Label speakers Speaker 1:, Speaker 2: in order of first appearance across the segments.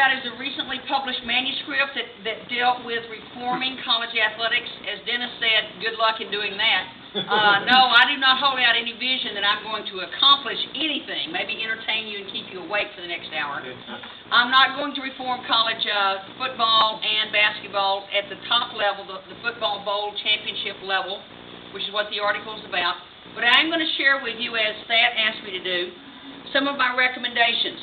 Speaker 1: about is a recently published manuscript that dealt with reforming college athletics. As Dennis said, good luck in doing that. No, I do not hold out any vision that I'm going to accomplish anything, maybe entertain you and keep you awake for the next hour. I'm not going to reform college football and basketball at the top level, the Football Bowl Championship level, which is what the article is about. But I'm going to share with you, as Stat asked me to do, some of my recommendations.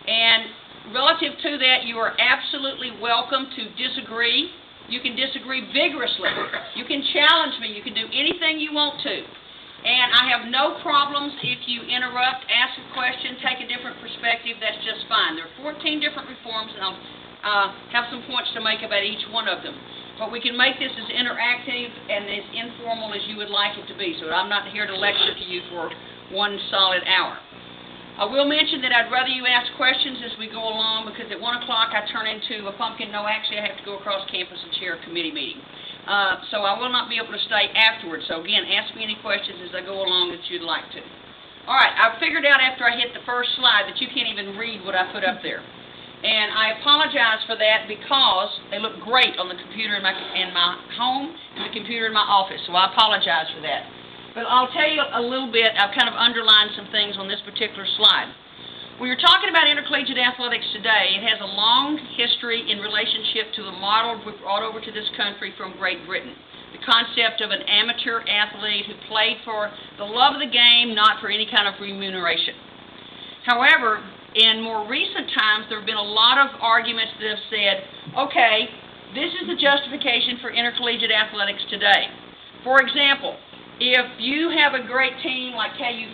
Speaker 1: And relative to that, you are absolutely welcome to disagree. You can disagree vigorously. You can challenge me. You can do anything you want to. And I have no problems if you interrupt, ask a question, take a different perspective. That's just fine. There are 14 different reforms, and I'll have some points to make about each one of them. But we can make this as interactive and as informal as you would like it to be. So I'm not here to lecture to you for one solid hour. I will mention that I'd rather you ask questions as we go along, because at 1 o'clock I turn into a pumpkin. No, actually I have to go across campus and chair a committee meeting. So I will not be able to stay afterwards. So again, ask me any questions as I go along that you'd like to. All right, I figured out after I hit the first slide that you can't even read what I put up there. And I apologize for that, because they look great on the computer in my home and the computer in my office. So I apologize for that. But I'll tell you a little bit. I've kind of underlined some things on this particular slide. When you're talking about intercollegiate athletics today, it has a long history in relationship to the model we brought over to this country from Great Britain. The concept of an amateur athlete who played for the love of the game, not for any kind of remuneration. However, in more recent times, there have been a lot of arguments that have said, okay, this is the justification for intercollegiate athletics today. For example, if you have a great team like KU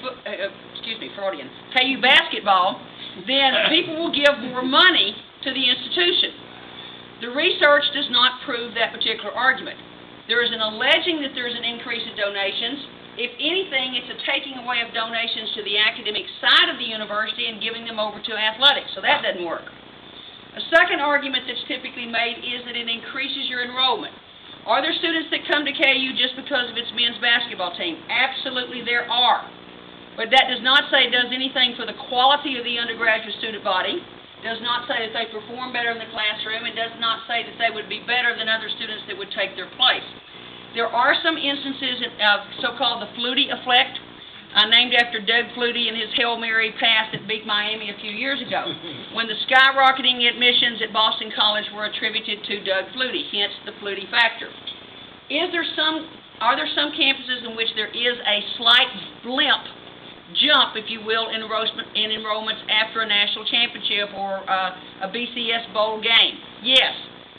Speaker 1: basketball, then people will give more money to the institution. The research does not prove that particular argument. There is an alleging that there is an increase in donations. If anything, it's a taking away of donations to the academic side of the university and giving them over to athletics, so that doesn't work. A second argument that's typically made is that it increases your enrollment. Are there students that come to KU just because of its men's basketball team? Absolutely there are. But that does not say it does anything for the quality of the undergraduate student body. It does not say that they perform better in the classroom. It does not say that they would be better than other students that would take their place. There are some instances of so-called the Flutie effect, named after Doug Flutie and his Hail Mary pass that beat Miami a few years ago, when the skyrocketing admissions at Boston College were attributed to Doug Flutie, hence the Flutie factor. Are there some campuses in which there is a slight jump, if you will, in enrollments after a national championship or a BCS bowl game? Yes.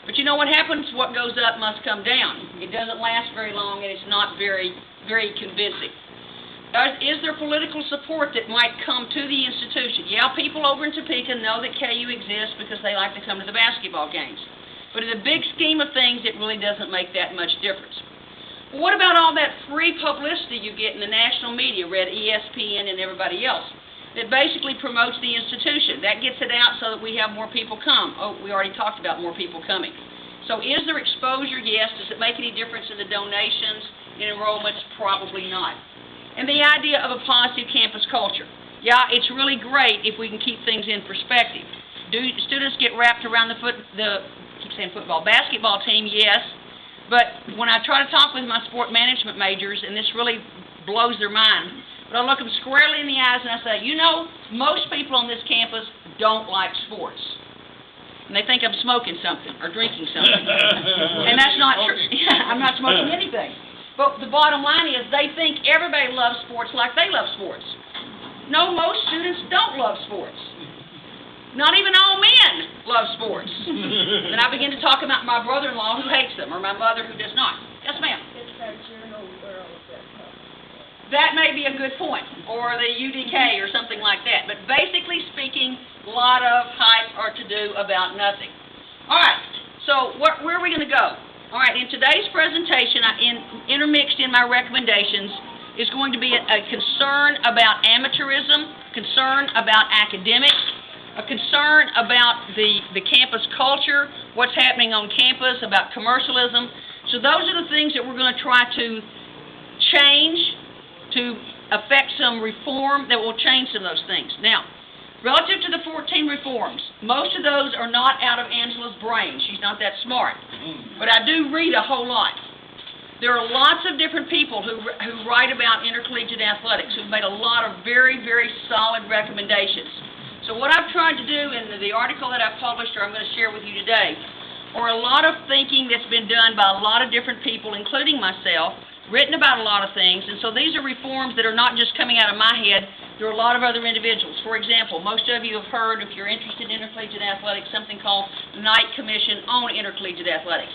Speaker 1: But you know what happens? What goes up must come down. It doesn't last very long, and it's not very, very convincing. Is there political support that might come to the institution? Yeah, people over in Topeka know that KU exists because they like to come to the basketball games. But in the big scheme of things, it really doesn't make that much difference. Well, what about all that free publicity you get in the national media, read ESPN and everybody else, that basically promotes the institution? That gets it out so that we have more people come. Oh, we already talked about more people coming. So is there exposure? Yes. Does it make any difference in the donations, in enrollments? Probably not. And the idea of a positive campus culture. Yeah, it's really great if we can keep things in perspective. Do students get wrapped around basketball team? Yes. But when I try to talk with my sport management majors, and this really blows their mind, but I look them squarely in the eyes and I say, you know, most people on this campus don't like sports. And they think I'm smoking something or drinking something. And that's not true. Yeah, I'm not smoking anything. But the bottom line is they think everybody loves sports like they love sports. No, most students don't love sports. Not even all men love sports. Then I begin to talk about my brother-in-law who hates them, or my mother who does not. Yes, ma'am?
Speaker 2: It's that journal where all of that comes.
Speaker 1: That may be a good point, or the UDK or something like that. But basically speaking, a lot of hype or to-do about nothing. All right, so where are we going to go? All right, in today's presentation, intermixed in my recommendations, is going to be a concern about amateurism, concern about academics, a concern about the campus culture, what's happening on campus, about commercialism. So those are the things that we're going to try to change, to affect some reform that will change some of those things. Now, Relative to the 14 reforms, most of those are not out of Angela's brain. She's not that smart. But I do read a whole lot. There are lots of different people who write about intercollegiate athletics who've made a lot of very, very solid recommendations. So what I've tried to do in the article that I published, or I'm going to share with you today, are a lot of thinking that's been done by a lot of different people, including myself, written about a lot of things, and so these are reforms that are not just coming out of my head. There are a lot of other individuals. For example, most of you have heard, if you're interested in intercollegiate athletics, something called the Knight Commission on Intercollegiate Athletics.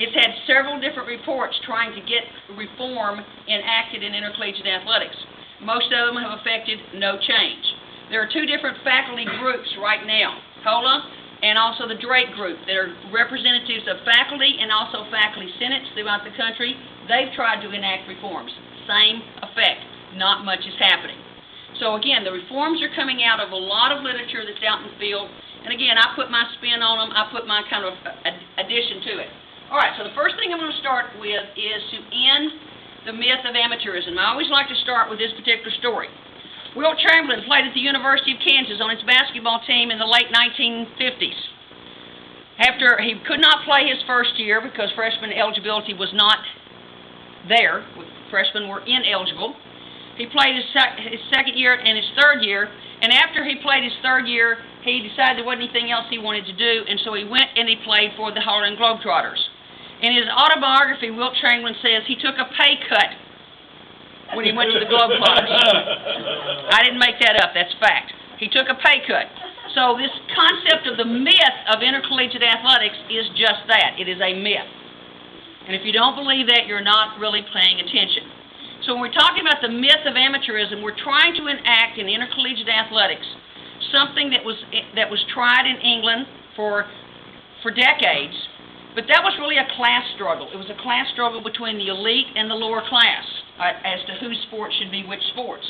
Speaker 1: It's had several different reports trying to get reform enacted in intercollegiate athletics. Most of them have affected no change. There are two different faculty groups right now, COLA and also the Drake Group, that are representatives of faculty and also faculty senates throughout the country. They've tried to enact reforms. Same effect. Not much is happening. So again, the reforms are coming out of a lot of literature that's out in the field, and again, I put my spin on them, I put my kind of addition to it. All right, so the first thing I'm going to start with is to end the myth of amateurism. I always like to start with this particular story. Wilt Chamberlain played at the University of Kansas on its basketball team in the late 1950s. After he could not play his first year because freshman eligibility was not there, freshmen were ineligible, he played his second year and his third year, and after he played his third year, he decided there wasn't anything else he wanted to do, and so he went and he played for the Harlem Globetrotters. In his autobiography, Wilt Chamberlain says he took a pay cut when he went to the Globetrotters. I didn't make that up, that's fact. He took a pay cut. So this concept of the myth of intercollegiate athletics is just that. It is a myth. And if you don't believe that, you're not really paying attention. So when we're talking about the myth of amateurism, we're trying to enact in intercollegiate athletics something that was tried in England for decades, but that was really a class struggle. It was a class struggle between the elite and the lower class as to whose sport should be which sports.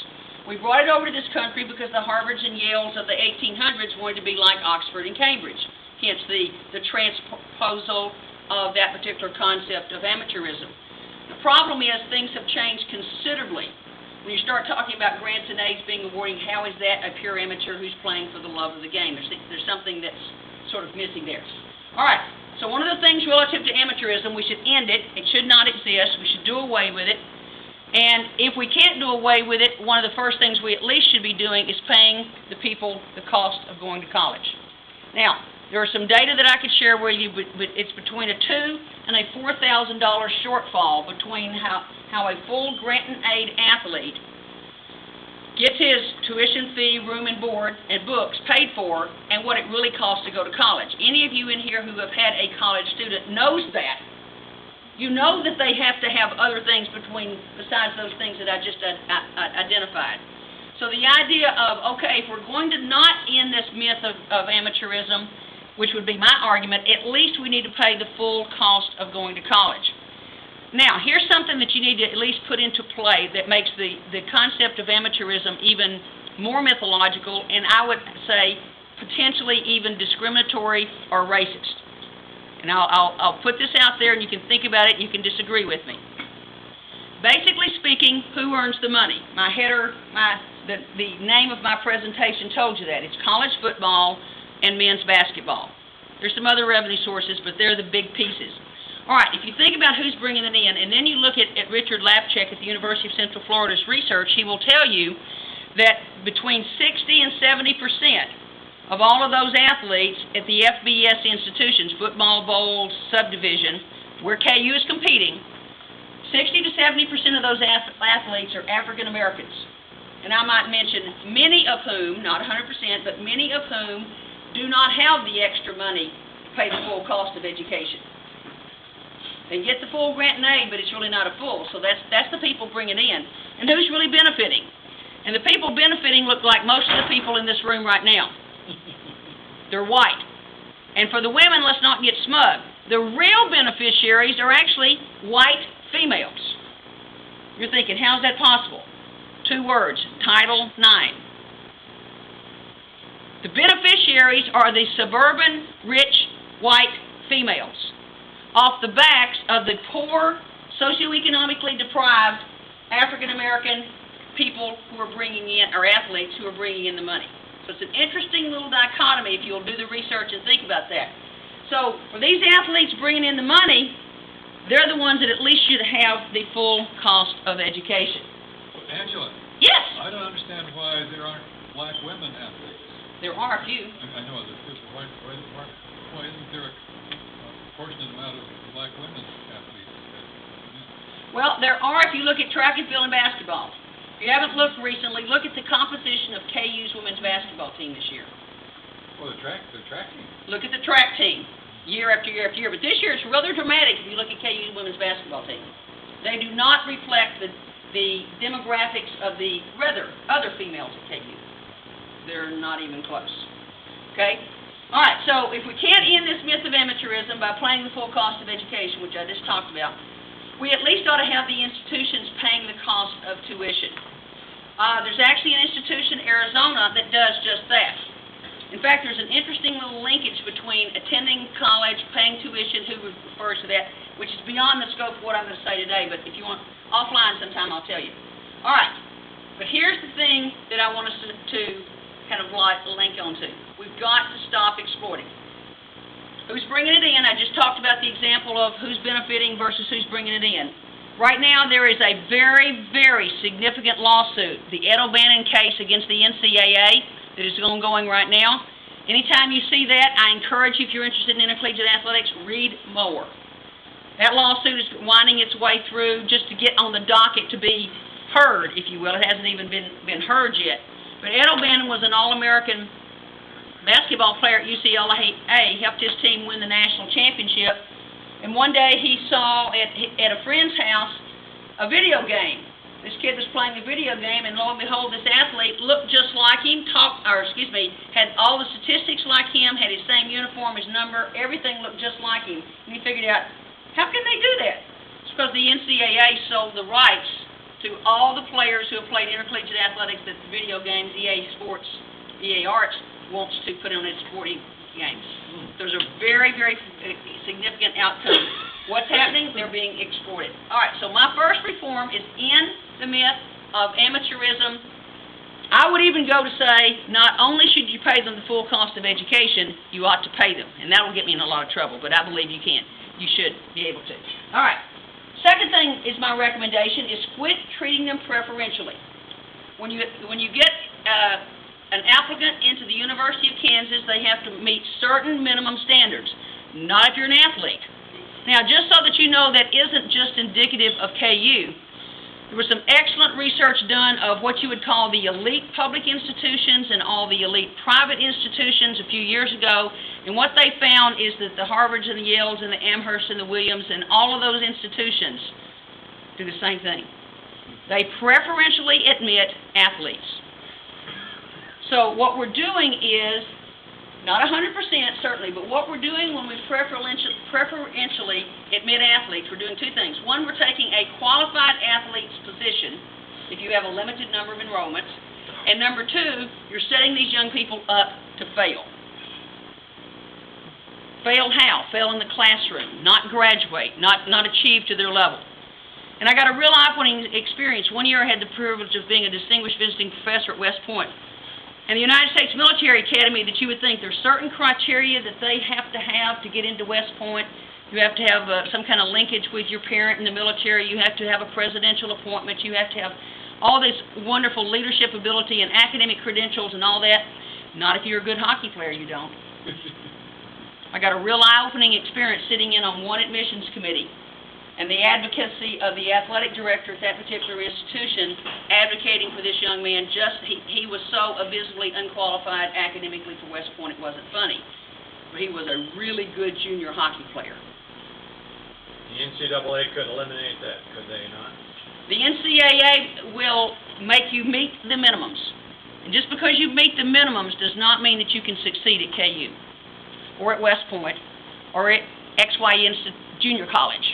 Speaker 1: We brought it over to this country because the Harvards and Yales of the 1800s wanted to be like Oxford and Cambridge, hence the transposal of that particular concept of amateurism. The problem is things have changed considerably. When you start talking about grants and aids being awarded, how is that a pure amateur who's playing for the love of the game? There's something that's sort of missing there. All right, so one of the things relative to amateurism, we should end it. It should not exist. We should do away with it. And if we can't do away with it, one of the first things we at least should be doing is paying the people the cost of going to college. Now, there are some data that I could share with you, but it's between a $2,000 and a $4,000 shortfall between how a full grant and aid athlete gets his tuition fee, room and board, and books paid for, and what it really costs to go to college. Any of you in here who have had a college student knows that. You know that they have to have other things besides those things that I just identified. So the idea of, okay, if we're going to not end this myth of amateurism, which would be my argument, at least we need to pay the full cost of going to college. Now, here's something that you need to at least put into play that makes the concept of amateurism even more mythological, and I would say potentially even discriminatory or racist. And I'll put this out there and you can think about it, you can disagree with me. Basically speaking, who earns the money? My header, the name of my presentation told you that. It's college football and men's basketball. There's some other revenue sources, but they're the big pieces. All right, if you think about who's bringing it in, and then you look at Richard Lapchick at the University of Central Florida's research, he will tell you that between 60 and 70% of all of those athletes at the FBS institutions, Football Bowl Subdivision, where KU is competing, 60 to 70% of those athletes are African Americans. And I might mention many of whom, not 100%, but many of whom do not have the extra money to pay the full cost of education. They get the full grant and aid, but it's really not a full. So that's the people bringing it in. And who's really benefiting? And the people benefiting look like most of the people in this room right now. They're white. And for the women, let's not get smug. The real beneficiaries are actually white females. You're thinking, how's that possible? 2 words, Title IX. The beneficiaries are the suburban, rich, white females, off the backs of the poor, socioeconomically deprived African American people who are bringing in, or athletes who are bringing in the money. So it's an interesting little dichotomy if you'll do the research and think about that. So for these athletes bringing in the money, they're the ones that at least should have the full cost of education.
Speaker 3: Well, Angela,
Speaker 1: Yes,
Speaker 3: I don't understand why there aren't black women athletes.
Speaker 1: there are a few.
Speaker 3: I know that why isn't there a proportionate amount of black women athletes?
Speaker 1: Well, there are if you look at track and field and basketball. If you haven't looked recently, look at the composition of KU's women's basketball team this year.
Speaker 3: Well, the track team.
Speaker 1: Look at the track team, year after year after year. But this year it's rather dramatic if you look at KU's women's basketball team. They do not reflect the demographics of the other females at KU. They're not even close. Okay? All right, so if we can't end this myth of amateurism by paying the full cost of education, which I just talked about, we at least ought to have the institutions paying the cost of tuition. There's actually an institution in Arizona that does just that. In fact, there's an interesting little linkage between attending college, paying tuition, who refers to that, which is beyond the scope of what I'm going to say today, but if you want offline sometime, I'll tell you. All right, but here's the thing that I want us to kind of link onto. We've got to stop exploiting. Who's bringing it in? I just talked about the example of who's benefiting versus who's bringing it in. Right now, there is a very, very significant lawsuit, the Ed O'Bannon case against the NCAA, that is ongoing right now. Anytime you see that, I encourage you, if you're interested in intercollegiate athletics, read more. That lawsuit is winding its way through just to get on the docket to be heard, if you will. It hasn't even been heard yet. But Ed O'Bannon was an All-American basketball player at UCLA, helped his team win the national championship, and one day he saw at a friend's house a video game. This kid was playing a video game, and lo and behold, this athlete looked just like him, had all the statistics like him, had his same uniform, his number, everything looked just like him. And he figured out, how can they do that? It's because the NCAA sold the rights to all the players who have played intercollegiate athletics that the video games, EA Sports, EA Arts, wants to put on its sporting games. There's a very, very significant outcome. What's happening? They're being exploited. All right, so my first reform is end the myth of amateurism. I would even go to say, not only should you pay them the full cost of education, you ought to pay them. And that will get me in a lot of trouble, but I believe you can. You should be able to. All right. Second thing is my recommendation is quit treating them preferentially. When you get an applicant into the University of Kansas, they have to meet certain minimum standards. Not if you're an athlete. Now, just so that you know, that isn't just indicative of KU. There was some excellent research done of what you would call the elite public institutions and all the elite private institutions a few years ago, and what they found is that the Harvards and the Yales and the Amherst and the Williams and all of those institutions do the same thing. They preferentially admit athletes. So what we're doing is, not 100% certainly, but what we're doing when we preferentially admit athletes, we're doing two things. One, we're taking a qualified athlete's position, if you have a limited number of enrollments, and number two, you're setting these young people up to fail. Fail how? Fail in the classroom, not graduate, not achieve to their level. And I got a real eye-opening experience. One year I had the privilege of being a distinguished visiting professor at West Point. And the United States Military Academy, that you would think there's certain criteria that they have to get into West Point. You have to have some kind of linkage with your parent in the military. You have to have a presidential appointment. You have to have all this wonderful leadership ability and academic credentials and all that. Not if you're a good hockey player, you don't. I got a real eye-opening experience sitting in on one admissions committee. And the advocacy of the athletic director at that particular institution advocating for this young man, he was so abysmally unqualified academically for West Point, it wasn't funny. But he was a really good junior hockey player.
Speaker 4: The NCAA could eliminate that, could they not?
Speaker 1: The NCAA will make you meet the minimums. And just because you meet the minimums does not mean that you can succeed at KU, or at West Point, or at XYN Junior College.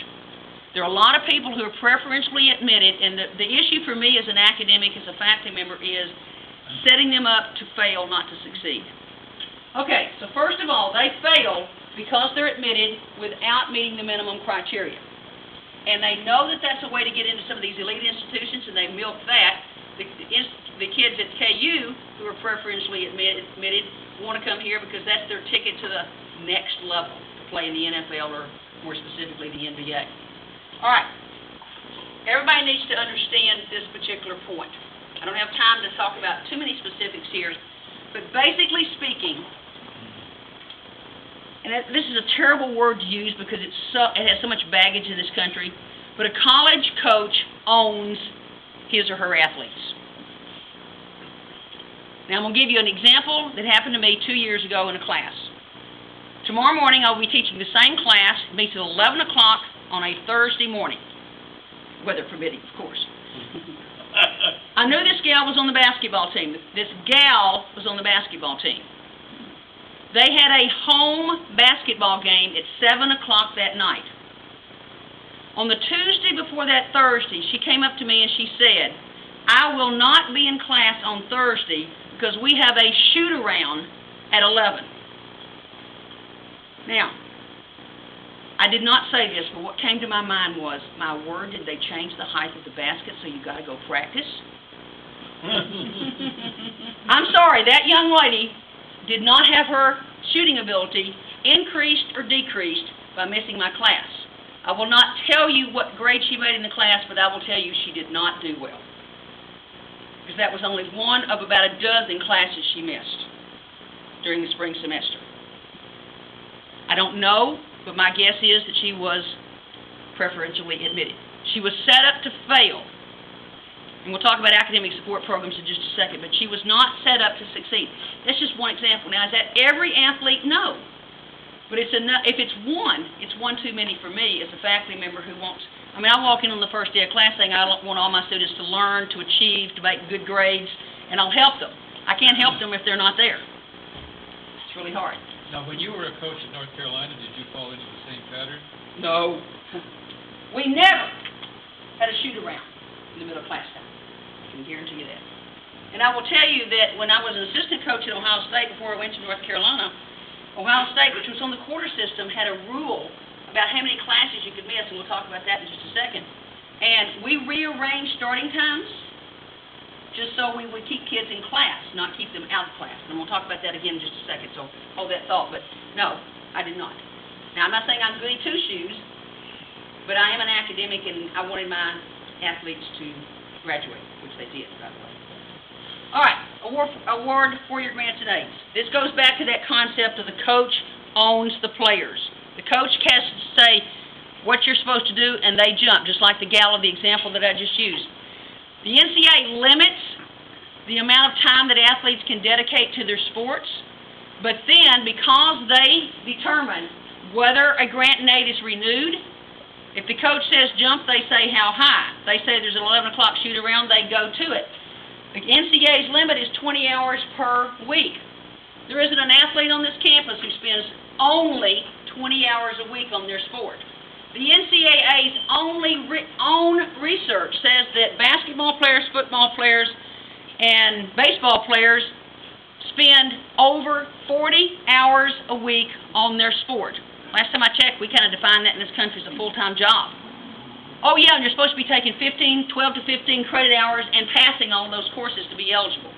Speaker 1: There are a lot of people who are preferentially admitted, and the issue for me as an academic, as a faculty member, is setting them up to fail, not to succeed. Okay, so first of all, they fail because they're admitted without meeting the minimum criteria. And they know that that's a way to get into some of these elite institutions, and they milk that. The the kids at KU who are preferentially admitted want to come here because that's their ticket to the next level to play in the NFL or more specifically the NBA. All right. Everybody needs to understand this particular point. I don't have time to talk about too many specifics here, but basically speaking, and this is a terrible word to use because it has so much baggage in this country, but a college coach owns his or her athletes. Now, I'm going to give you an example that happened to me 2 years ago in a class. Tomorrow morning, I'll be teaching the same class. It meets at 11 o'clock on a Thursday morning, weather permitting, of course. I knew this gal was on the basketball team. This gal was on the basketball team. They had a home basketball game at 7 o'clock that night. On the Tuesday before that Thursday, she came up to me and she said, I will not be in class on Thursday because we have a shoot-around at 11. Now, I did not say this, but what came to my mind was, my word, did they change the height of the basket so you got to go practice? I'm sorry, that young lady did not have her shooting ability increased or decreased by missing my class. I will not tell you what grade she made in the class, but I will tell you she did not do well. Because that was only one of about a dozen classes she missed during the spring semester. I don't know, but my guess is that she was preferentially admitted. She was set up to fail. And we'll talk about academic support programs in just a second, but she was not set up to succeed. That's just one example. Now, is that every athlete? No. But it's enough, if it's one too many for me as a faculty member who wants, I mean, I walk in on the first day of class saying I want all my students to learn, to achieve, to make good grades, and I'll help them. I can't help them if they're not there. It's really hard.
Speaker 3: Now, when you were a coach in North Carolina, did you fall into the same pattern?
Speaker 1: No. We never had a shoot-around in the middle of class time. I can guarantee you that. And I will tell you that when I was an assistant coach at Ohio State before I went to North Carolina, Ohio State, which was on the quarter system, had a rule about how many classes you could miss, and we'll talk about that in just a second. And we rearranged starting times just so we would keep kids in class, not keep them out of class. And we'll talk about that again in just a second, so hold that thought. But no, I did not. Now, I'm not saying I'm goody two-shoes, but I am an academic, and I wanted my athletes to graduate, which they did, by the way. All right, award for your grants and aids. This goes back to that concept of the coach owns the players. The coach has to say what you're supposed to do, and they jump, just like the gal of the example that I just used. The NCAA limits the amount of time that athletes can dedicate to their sports, but then because they determine whether a grant and aid is renewed, if the coach says jump, they say how high. They say there's an 11 o'clock shoot around, they go to it. The NCAA's limit is 20 hours per week. There isn't an athlete on this campus who spends only 20 hours a week on their sport. The NCAA's own research says that basketball players, football players, and baseball players spend over 40 hours a week on their sport. Last time I checked, we kind of defined that in this country as a full-time job. Oh, yeah, and you're supposed to be taking 12 to 15 credit hours and passing all those courses to be eligible.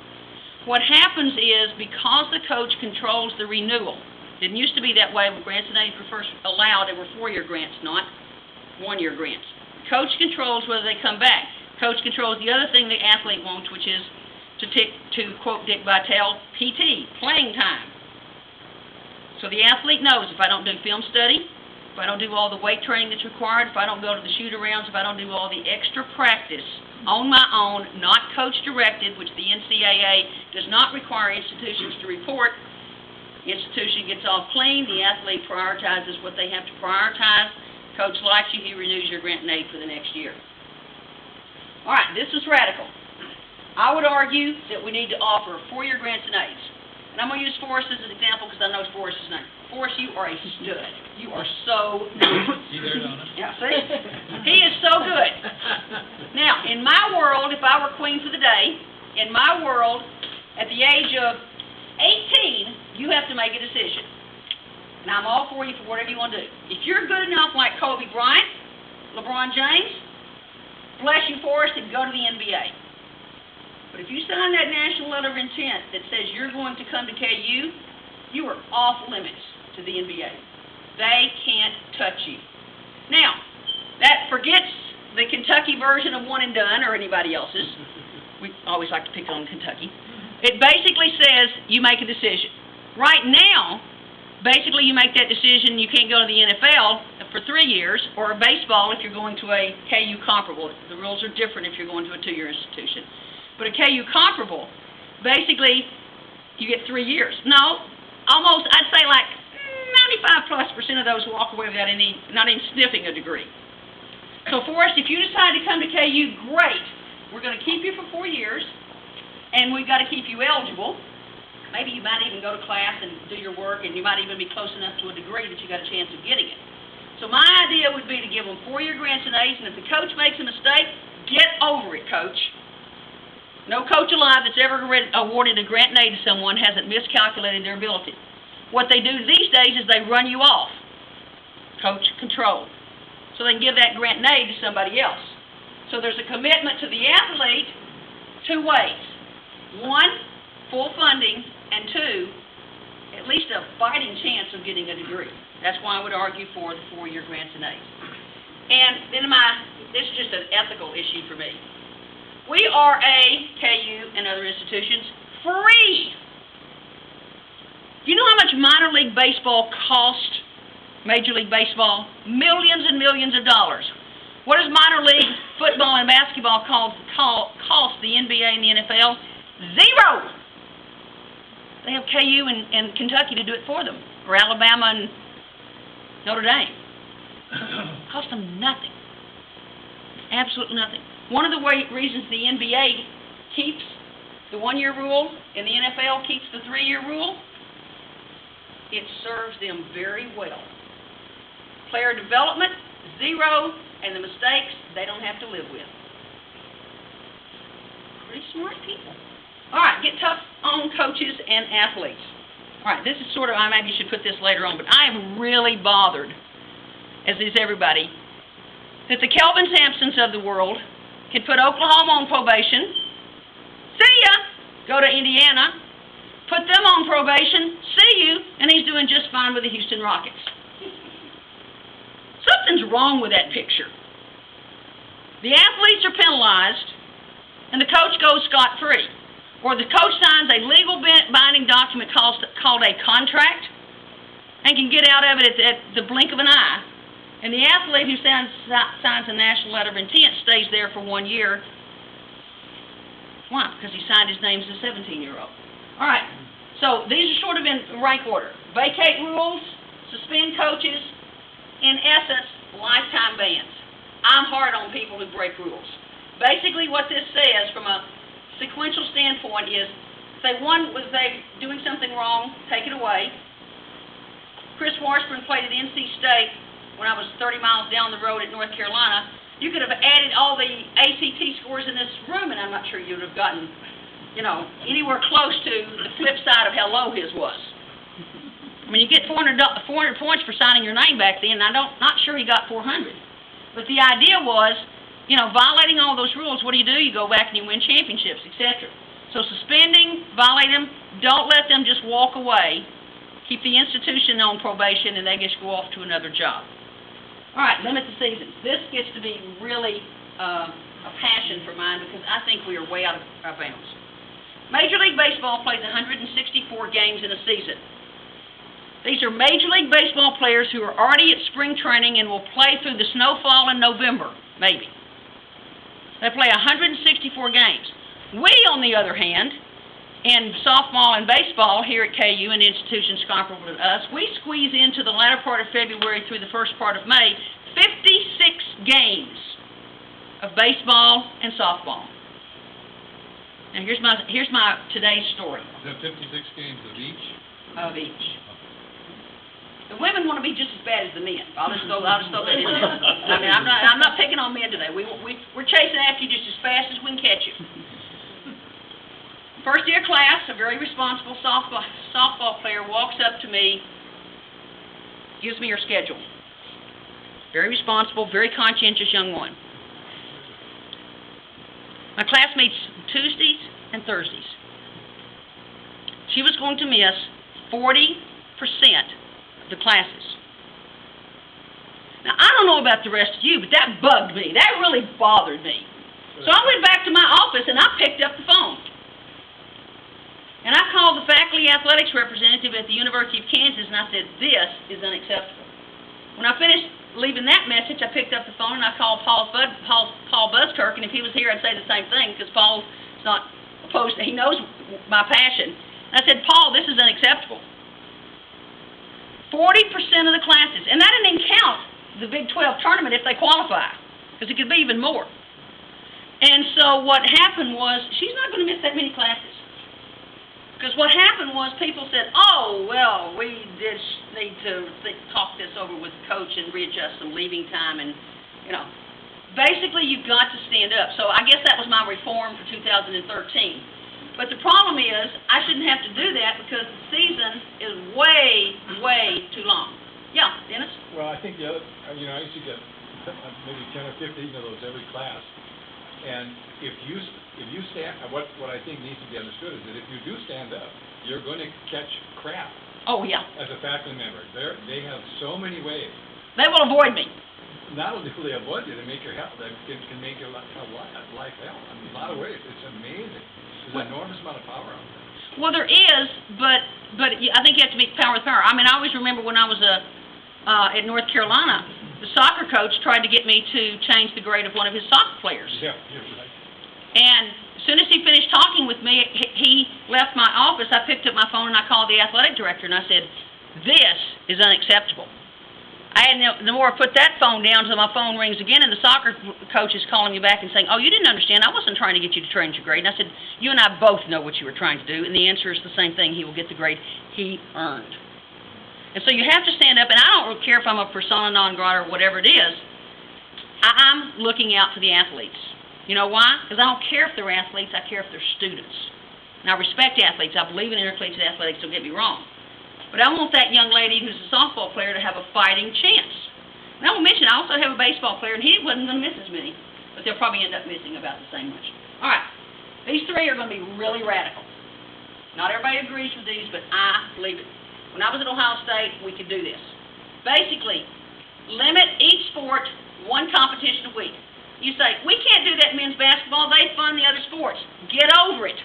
Speaker 1: What happens is, because the coach controls the renewal, it didn't used to be that way when grants and aids were first allowed. They were 4-year grants, not 1-year grants. Coach controls whether they come back. Coach controls the other thing the athlete wants, which is to quote Dick Vitale, PT, playing time. So the athlete knows, if I don't do film study, if I don't do all the weight training that's required, if I don't go to the shoot-arounds, if I don't do all the extra practice on my own, not coach-directed, which the NCAA does not require institutions to report, the institution gets off clean, the athlete prioritizes what they have to prioritize. Coach likes you, he renews your grant and aid for the next year. All right, this is radical. I would argue that we need to offer 4-year grants and aids. And I'm going to use Forrest as an example because I know Forrest's name. Forrest, you are a stud. You are so good.
Speaker 3: See there, Donna?
Speaker 1: Yeah, see? He is so good. Now, in my world, if I were queen for the day, in my world, at the age of 18, you have to make a decision. And I'm all for you for whatever you want to do. If you're good enough like Kobe Bryant, LeBron James, bless you, Forrest, and go to the NBA. But if you sign that national letter of intent that says you're going to come to KU, you are off limits to the NBA. They can't touch you. Now, that forgets the Kentucky version of one and done or anybody else's. We always like to pick on Kentucky. It basically says you make a decision. Right now, basically you make that decision, you can't go to the NFL for 3 years, or baseball if you're going to a KU comparable. The rules are different if you're going to a 2-year institution. But a KU comparable, basically you get 3 years. No, almost, I'd say like 95+% of those walk away without not even sniffing a degree. So Forrest, if you decide to come to KU, great. We're going to keep you for 4 years, and we've got to keep you eligible. Maybe you might even go to class and do your work, and you might even be close enough to a degree that you got a chance of getting it. So my idea would be to give them 4-year grants and A's, and if the coach makes a mistake, get over it, coach. No coach alive that's ever awarded a grant and aid to someone hasn't miscalculated their ability. What they do these days is they run you off. Coach control. So they can give that grant and aid to somebody else. So there's a commitment to the athlete 2 ways. 1, full funding, and 2, at least a fighting chance of getting a degree. That's why I would argue for the 4-year grants and aids. And then this is just an ethical issue for me. We are KU and other institutions free. Do you know how much minor league baseball costs Major League Baseball? Millions and millions of dollars. What does minor league football and basketball cost the NBA and the NFL? 0. They have KU and Kentucky to do it for them, or Alabama and Notre Dame. Cost them nothing. Absolutely nothing. One of the reasons the NBA keeps the 1-year rule and the NFL keeps the 3-year rule, it serves them very well. Player development, 0, and the mistakes they don't have to live with. Pretty smart people. All right, get tough on coaches and athletes. All right, this is sort of, I maybe should put this later on, but I am really bothered, as is everybody, that the Kelvin Sampsons of the world can put Oklahoma on probation, see ya, go to Indiana, put them on probation, see you, and he's doing just fine with the Houston Rockets. Something's wrong with that picture. The athletes are penalized, and the coach goes scot-free. Or the coach signs a legal binding document called a contract and can get out of it at the blink of an eye. And the athlete who signs a national letter of intent stays there for 1 year. Why? Because he signed his name as a 17-year-old. All right. So these are sort of in rank order. Vacate rules, suspend coaches, in essence, lifetime bans. I'm hard on people who break rules. Basically what this says from a sequential standpoint is, say one was they doing something wrong, take it away. Chris Washburn played at NC State when I was 30 miles down the road at North Carolina. You could have added all the ACT scores in this room, and I'm not sure you would have gotten, anywhere close to the flip side of how low his was. I mean, you get 400 points for signing your name back then, and not sure he got 400. But the idea was, violating all those rules, what do? You go back and you win championships, etc. So suspending, violate them, don't let them just walk away. Keep the institution on probation, and they just go off to another job. All right, limit the seasons. This gets to be really a passion for mine because I think we are way out of bounds. Major League Baseball plays 164 games in a season. These are Major League Baseball players who are already at spring training and will play through the snowfall in November, maybe. They play 164 games. We, on the other hand, in softball and baseball here at KU and institutions comparable to us, we squeeze into the latter part of February through the first part of May 56 games of baseball and softball. Now here's my today's story.
Speaker 3: Is that 56 games of each?
Speaker 1: Of each. The women want to be just as bad as the men. I'll just throw that in there. I mean, I'm not picking on men today. We're chasing after you just as fast as we can catch you. First year class, a very responsible softball player walks up to me, gives me her schedule. Very responsible, very conscientious young one. My class meets Tuesdays, and Thursdays. She was going to miss 40% of the classes. Now, I don't know about the rest of you, but that bugged me. That really bothered me. So I went back to my office and I picked up the phone. And I called the faculty athletics representative at the University of Kansas and I said, this is unacceptable. When I finished leaving that message, I picked up the phone and I called Paul Buskirk, and if he was here I'd say the same thing because Paul's not opposed, he knows my passion. And I said, Paul, this is unacceptable. 40% of the classes, and that didn't even count the Big 12 tournament if they qualify, because it could be even more. And so what happened was, she's not going to miss that many classes. Because what happened was people said, oh, well, we just need to talk this over with the coach and readjust some leaving time and, you know. Basically, you've got to stand up. So I guess that was my reform for 2013. But the problem is, I shouldn't have to do that because the season is way, way too long. Yeah, Dennis?
Speaker 5: Well, I think the other, I used to get maybe 10 or 15 of those every class. And if you stand, what I think needs to be understood is that if you do stand up, you're going to catch crap.
Speaker 1: Oh, yeah.
Speaker 5: As a faculty member. They have so many ways.
Speaker 1: They will avoid me.
Speaker 5: Not only will they avoid you, they make your health, they can make your life hell. In a lot of ways. It's amazing. There's an enormous amount of power out there.
Speaker 1: Well, there is, but I think you have to make power with power. I mean, I always remember when I was at North Carolina, the soccer coach tried to get me to change the grade of one of his soccer players.
Speaker 5: Yeah, you're right.
Speaker 1: And as soon as he finished talking with me, he left my office. I picked up my phone and I called the athletic director and I said, this is unacceptable. The more I put that phone down, so my phone rings again, and the soccer coach is calling me back and saying, oh, you didn't understand. I wasn't trying to get you to change your grade. And I said, you and I both know what you were trying to do, and the answer is the same thing. He will get the grade he earned. And so you have to stand up, and I don't care if I'm a persona non grata or whatever it is. I'm looking out for the athletes. You know why? Because I don't care if they're athletes. I care if they're students. And I respect athletes. I believe in intercollegiate athletics, don't get me wrong. But I want that young lady who's a softball player to have a fighting chance. And I will mention, I also have a baseball player, and he wasn't going to miss as many, but they'll probably end up missing about the same much. All right, these three are going to be really radical. Not everybody agrees with these, but I believe it. When I was at Ohio State, we could do this. Basically, limit each sport one competition a week. You say, we can't do that in men's basketball. They fund the other sports. Get over it.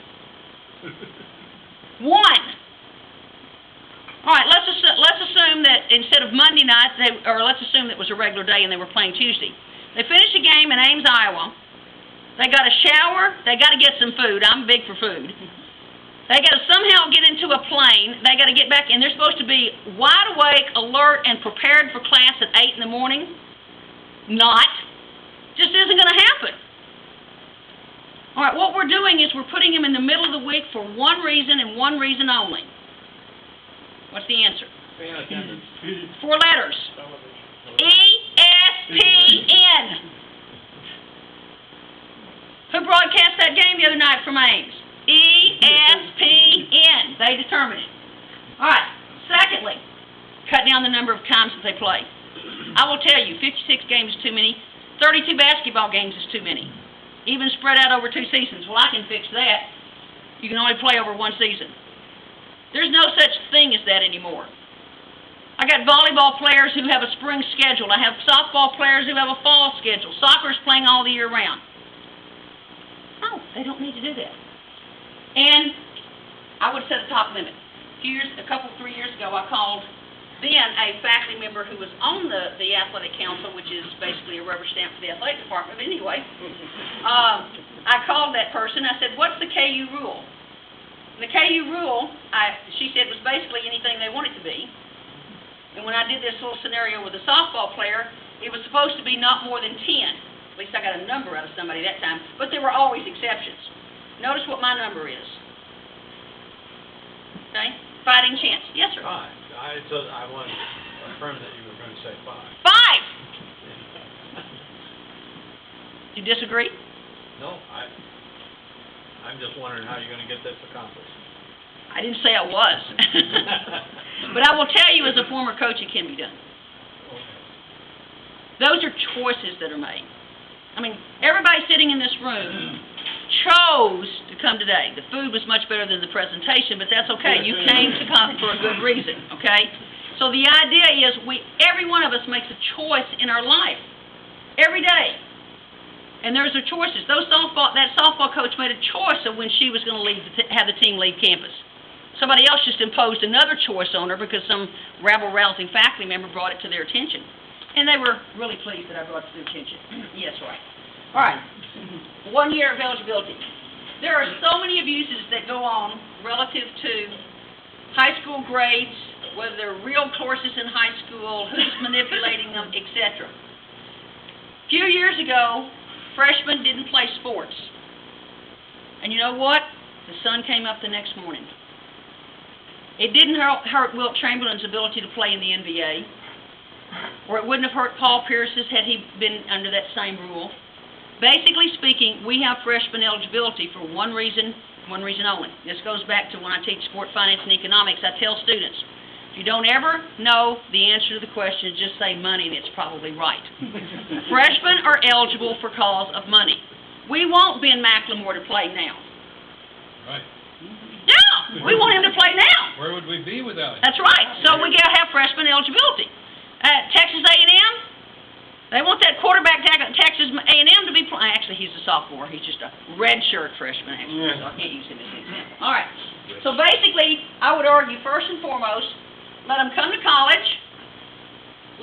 Speaker 1: One. All right, let's assume that instead of Monday night, let's assume that it was a regular day and they were playing Tuesday. They finished a game in Ames, Iowa. They got a shower. They got to get some food. I'm big for food. They got to somehow get into a plane. They got to get back, and they're supposed to be wide awake, alert, and prepared for class at 8 in the morning. Not. Just isn't going to happen. All right, what we're doing is we're putting them in the middle of the week for one reason and one reason only. What's the answer?
Speaker 5: Fan attendance.
Speaker 1: 4 letters. ESPN. Who broadcast that game the other night from Ames? ESPN. They determine it. All right. Secondly, cut down the number of times that they play. I will tell you, 56 games is too many. 32 basketball games is too many. Even spread out over 2 seasons. Well, I can fix that. You can only play over 1 season. There's no such thing as that anymore. I got volleyball players who have a spring schedule. I have softball players who have a fall schedule. Soccer's playing all the year round. Oh, they don't need to do that. And I would set a top limit. A couple, 3 years ago, I called then a faculty member who was on the athletic council, which is basically a rubber stamp for the athletic department. But anyway, I called that person. I said, what's the KU rule? And the KU rule, she said, was basically anything they want it to be. And when I did this little scenario with a softball player, it was supposed to be not more than 10. At least I got a number out of somebody that time. But there were always exceptions. Notice what my number is. Okay? Fighting chance. Yes, sir.
Speaker 4: 5. I wanted to affirm that you were going to say 5.
Speaker 1: 5! You disagree?
Speaker 4: No, I'm just wondering how you're going to get this accomplished.
Speaker 1: I didn't say I was. But I will tell you as a former coach, it can be done. Those are choices that are made. I mean, everybody sitting in this room chose to come today. The food was much better than the presentation, but that's okay. You came to come for a good reason, okay? So the idea is every one of us makes a choice in our life, every day. And there's our choices. That softball coach made a choice of when she was going to have the team leave campus. Somebody else just imposed another choice on her because some rabble-rousing faculty member brought it to their attention. And they were really pleased that I brought it to their attention. Yes, right. All right. 1 year of eligibility. There are so many abuses that go on relative to high school grades, whether they're real courses in high school, who's manipulating them, etc. A few years ago, freshmen didn't play sports. And you know what? The sun came up the next morning. It didn't hurt Wilt Chamberlain's ability to play in the NBA, or it wouldn't have hurt Paul Pierce's had he been under that same rule. Basically speaking, we have freshman eligibility for one reason only. This goes back to when I teach sport finance and economics. I tell students, if you don't ever know the answer to the question, just say money and it's probably right. Freshmen are eligible for cause of money. We want Ben McLemore to play now.
Speaker 3: Right.
Speaker 1: Yeah, we want him to play now.
Speaker 3: Where would we be without him?
Speaker 1: That's right. So we got to have freshman eligibility. Texas A&M, they want that quarterback Texas A&M to be playing. Actually, he's a sophomore. He's just a redshirt freshman, actually, so I can't use him as an example. All right. So basically, I would argue, first and foremost, let them come to college.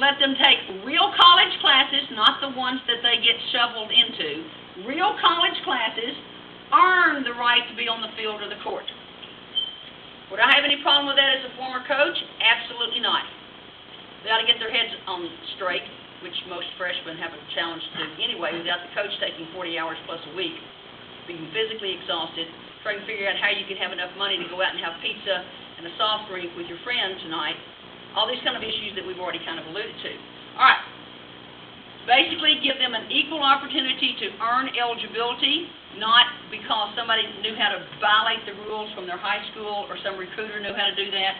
Speaker 1: Let them take real college classes, not the ones that they get shoveled into. Real college classes, earn the right to be on the field or the court. Would I have any problem with that as a former coach? Absolutely not. They ought to get their heads on straight, which most freshmen have a challenge to do anyway, without the coach taking 40 hours plus a week, being physically exhausted, trying to figure out how you can have enough money to go out and have pizza and a soft drink with your friend tonight. All these kind of issues that we've already kind of alluded to. All right. Basically, give them an equal opportunity to earn eligibility, not because somebody knew how to violate the rules from their high school or some recruiter knew how to do that.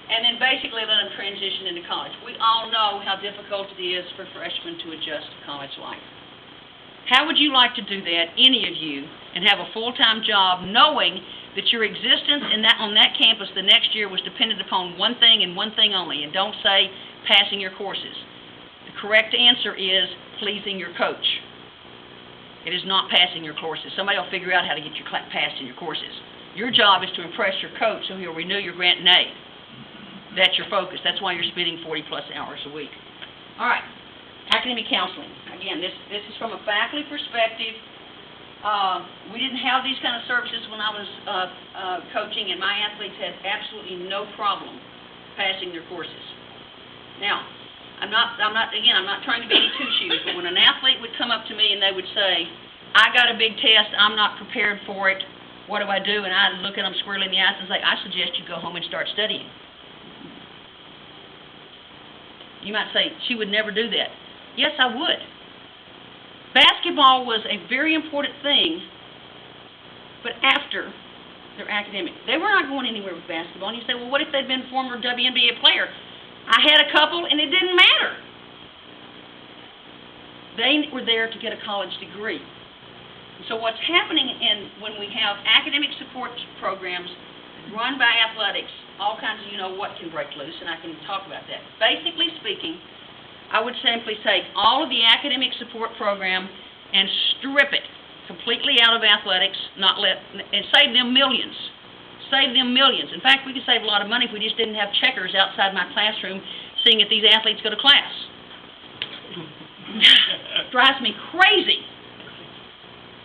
Speaker 1: And then basically let them transition into college. We all know how difficult it is for freshmen to adjust to college life. How would you like to do that, any of you, and have a full-time job knowing that your existence on that campus the next year was dependent upon one thing and one thing only? And don't say passing your courses. The correct answer is pleasing your coach. It is not passing your courses. Somebody will figure out how to get you passed in your courses. Your job is to impress your coach so he'll renew your grant and aid. That's your focus. That's why you're spending 40-plus hours a week. All right. Academic counseling. Again, this is from a faculty perspective. We didn't have these kind of services when I was coaching, and my athletes had absolutely no problem passing their courses. Now, I'm not trying to be any two-shoes, but when an athlete would come up to me and they would say, I got a big test, I'm not prepared for it, what do I do? And I'd look at them squarely in the eyes and say, I suggest you go home and start studying. You might say, she would never do that. Yes, I would. Basketball was a very important thing, but after their academic. They were not going anywhere with basketball. And you say, well, what if they'd been a former WNBA player? I had a couple, and it didn't matter. They were there to get a college degree. So what's happening when we have academic support programs run by athletics, all kinds of what can break loose, and I can talk about that. Basically speaking, I would simply take all of the academic support program and strip it completely out of athletics, and save them millions. Save them millions. In fact, we could save a lot of money if we just didn't have checkers outside my classroom seeing if these athletes go to class. Drives me crazy.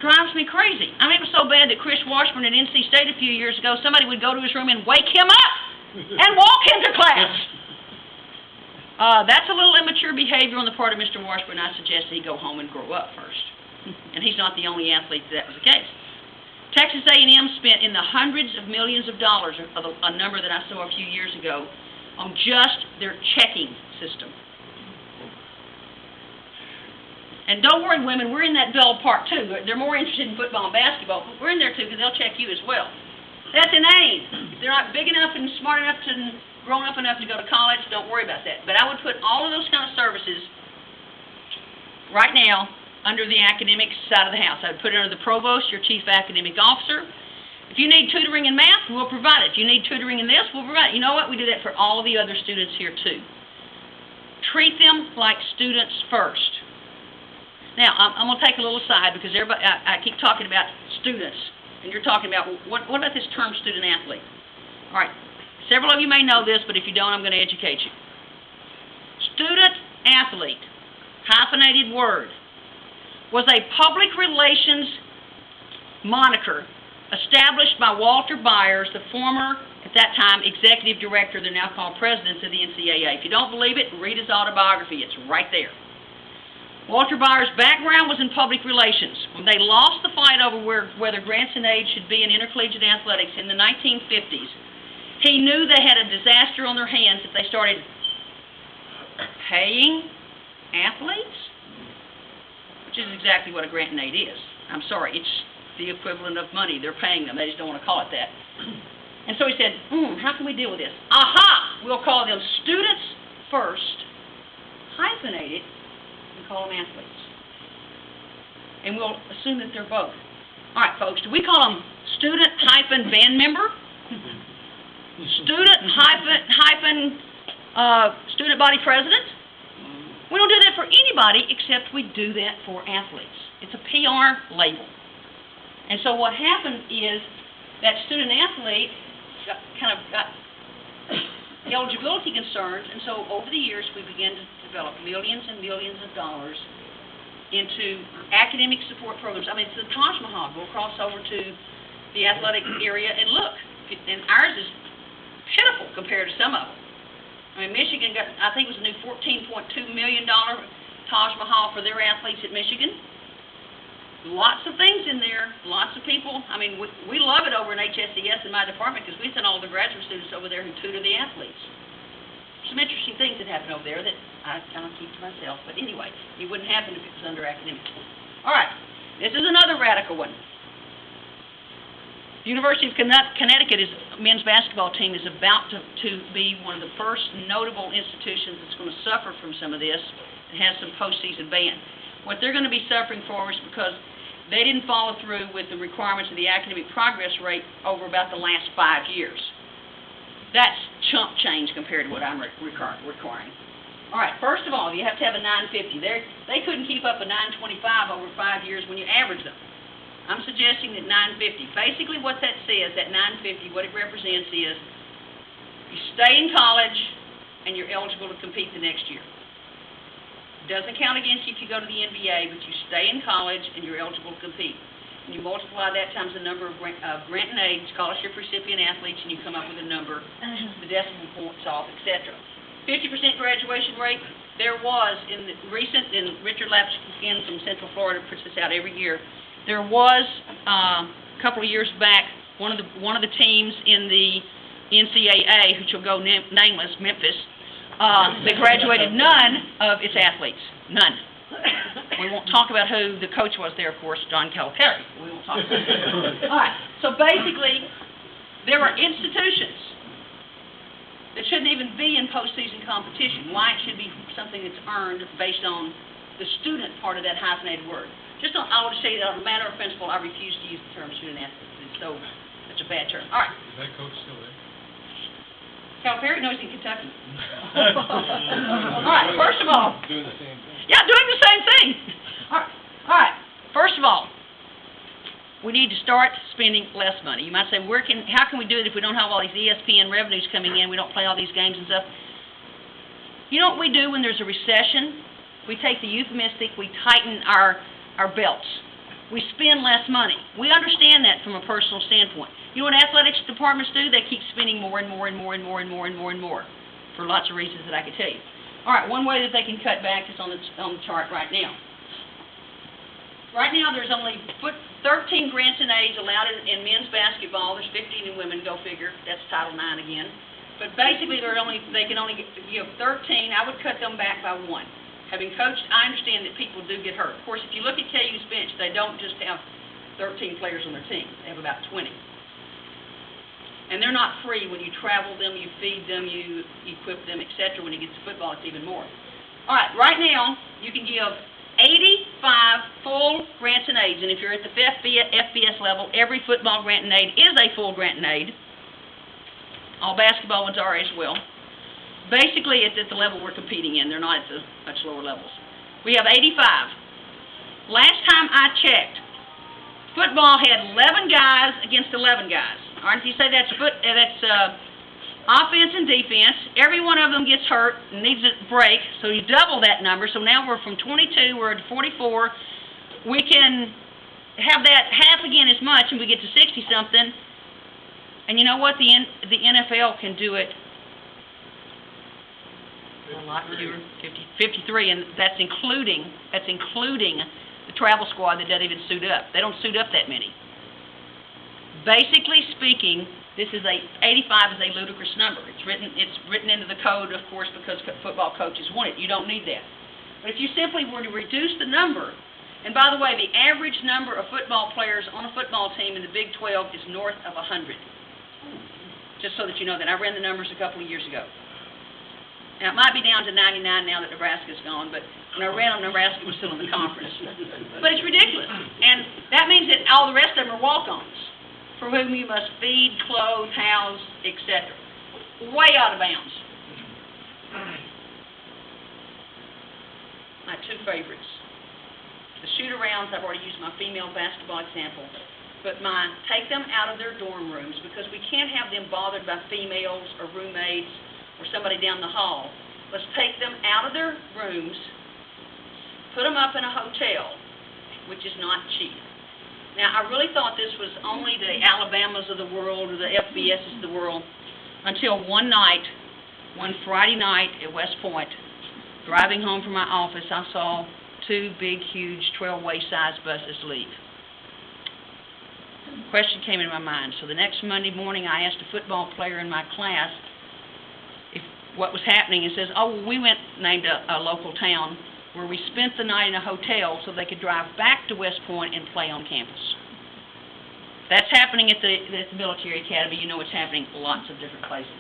Speaker 1: Drives me crazy. I mean, it was so bad that Chris Washburn at NC State a few years ago, somebody would go to his room and wake him up and walk him to class. That's a little immature behavior on the part of Mr. Washburn. I suggest that he go home and grow up first. And he's not the only athlete that was the case. Texas A&M spent in the hundreds of millions of dollars, a number that I saw a few years ago, on just their checking system. And don't worry, women, we're in that dull part too. They're more interested in football and basketball, but we're in there too because they'll check you as well. That's inane. If they're not big enough and smart enough and grown up enough to go to college, don't worry about that. But I would put all of those kind of services right now under the academic side of the house. I would put it under the provost, your chief academic officer. If you need tutoring in math, we'll provide it. If you need tutoring in this, we'll provide it. You know what? We do that for all the other students here too. Treat them like students first. Now, I'm going to take a little aside because everybody, I keep talking about students, and you're talking about, what about this term student athlete? All right, several of you may know this, but if you don't, I'm going to educate you. Student athlete, hyphenated word, was a public relations moniker established by Walter Byers, the former, at that time, executive director, they're now called presidents of the NCAA. If you don't believe it, read his autobiography. It's right there. Walter Byers' background was in public relations. When they lost the fight over whether grants and aid should be in intercollegiate athletics in the 1950s, he knew they had a disaster on their hands if they started paying athletes, which is exactly what a grant and aid is. I'm sorry, it's the equivalent of money. They're paying them. They just don't want to call it that. And so he said, how can we deal with this? Aha! We'll call them students first, hyphenate it, and call them athletes. And we'll assume that they're both. All right, folks, do we call them student-band member? Student body president? We don't do that for anybody except we do that for athletes. It's a PR label. And so what happened is that student athlete got eligibility concerns, and so over the years we began to develop millions and millions of dollars into academic support programs. I mean, it's the Taj Mahal. We'll cross over to the athletic area and look. And ours is pitiful compared to some of them. I mean, Michigan got, I think it was a new $14.2 million Taj Mahal for their athletes at Michigan. Lots of things in there, lots of people. I mean, we love it over in HSES in my department because we send all the graduate students over there who tutor the athletes. Some interesting things that happen over there that I kind of keep to myself. But anyway, it wouldn't happen if it was under academics. All right, this is another radical one. The University of Connecticut's men's basketball team is about to be one of the first notable institutions that's going to suffer from some of this and has some postseason ban. What they're going to be suffering for is because they didn't follow through with the requirements of the academic progress rate over about the last 5 years. That's chump change compared to what I'm requiring. All right, first of all, you have to have a 950. They couldn't keep up a 925 over 5 years when you average them. I'm suggesting that 950. Basically what that says, that 950, what it represents is you stay in college and you're eligible to compete the next year. Doesn't count against you if you go to the NBA, but you stay in college and you're eligible to compete. And you multiply that times the number of grant and aid, scholarship recipient athletes, and you come up with a number, the decimal points off, etc. 50% graduation rate, there was in the recent, and Richard Lapkin from Central Florida puts this out every year, there was a couple of years back, one of the teams in the NCAA, which will go nameless, Memphis, that graduated none of its athletes. None. We won't talk about who the coach was there, of course, John Calipari. We won't talk about that. All right. So basically, there are institutions that shouldn't even be in postseason competition. Why it should be something that's earned based on the student part of that hyphenated word. I will say that on a matter of principle, I refuse to use the term student athlete. It's so such a bad term. All right.
Speaker 3: Is that coach still there?
Speaker 1: Calipari? No, he's in Kentucky. All right, first of all.
Speaker 5: Doing the same thing.
Speaker 1: Yeah, doing the same thing. All right. First of all, we need to start spending less money. You might say, how can we do it if we don't have all these ESPN revenues coming in, we don't play all these games and stuff? You know what we do when there's a recession? We take the euphemistic, we tighten our belts. We spend less money. We understand that from a personal standpoint. You know what athletics departments do? They keep spending more and more and more and more and more and more and more for lots of reasons that I could tell you. All right, one way that they can cut back is on the chart right now. Right now, there's only 13 grants and aids allowed in men's basketball. There's 15 in women. Go figure. That's Title IX again. But basically, they can only give 13. I would cut them back by 1. Having coached, I understand that people do get hurt. Of course, if you look at KU's bench, they don't just have 13 players on their team. They have about 20. And they're not free. When you travel them, you feed them, you equip them, etc. When you get to football, it's even more. All right, right now, you can give 80 5 full grants and aids, and if you're at the FBS level, every football grant and aid is a full grant and aid. All basketball ones are as well. Basically, it's at the level we're competing in. They're not at the much lower levels. We have 85. Last time I checked, football had 11 guys against 11 guys. All right, if you say that's offense and defense, every one of them gets hurt and needs a break, so you double that number. So now we're from 22, we're at 44. We can have that half again as much, and we get to 60-something. And you know what? The NFL can do it a lot fewer, 53, and that's including the travel squad that doesn't even suit up. They don't suit up that many. Basically speaking, this is 85 is a ludicrous number. It's written into the code, of course, because football coaches want it. You don't need that. But if you simply were to reduce the number, and by the way, the average number of football players on a football team in the Big 12 is north of 100. Just so that you know that. I ran the numbers a couple of years ago. Now, it might be down to 99 now that Nebraska's gone, but when I ran them, Nebraska was still in the conference. But it's ridiculous. And that means that all the rest of them are walk-ons, for whom you must feed, clothe, house, etc. Way out of bounds. My two favorites. The shoot-arounds, I've already used my female basketball example, but my take them out of their dorm rooms, because we can't have them bothered by females or roommates or somebody down the hall. Let's take them out of their rooms, put them up in a hotel, which is not cheap. Now, I really thought this was only the Alabamas of the world or the FBSs of the world until one Friday night at West Point, driving home from my office, I saw two big, huge 12-way size buses leave. A question came into my mind. So the next Monday morning, I asked a football player in my class if what was happening, and says, oh, well, we named a local town where we spent the night in a hotel so they could drive back to West Point and play on campus. That's happening at the military academy. You know it's happening lots of different places.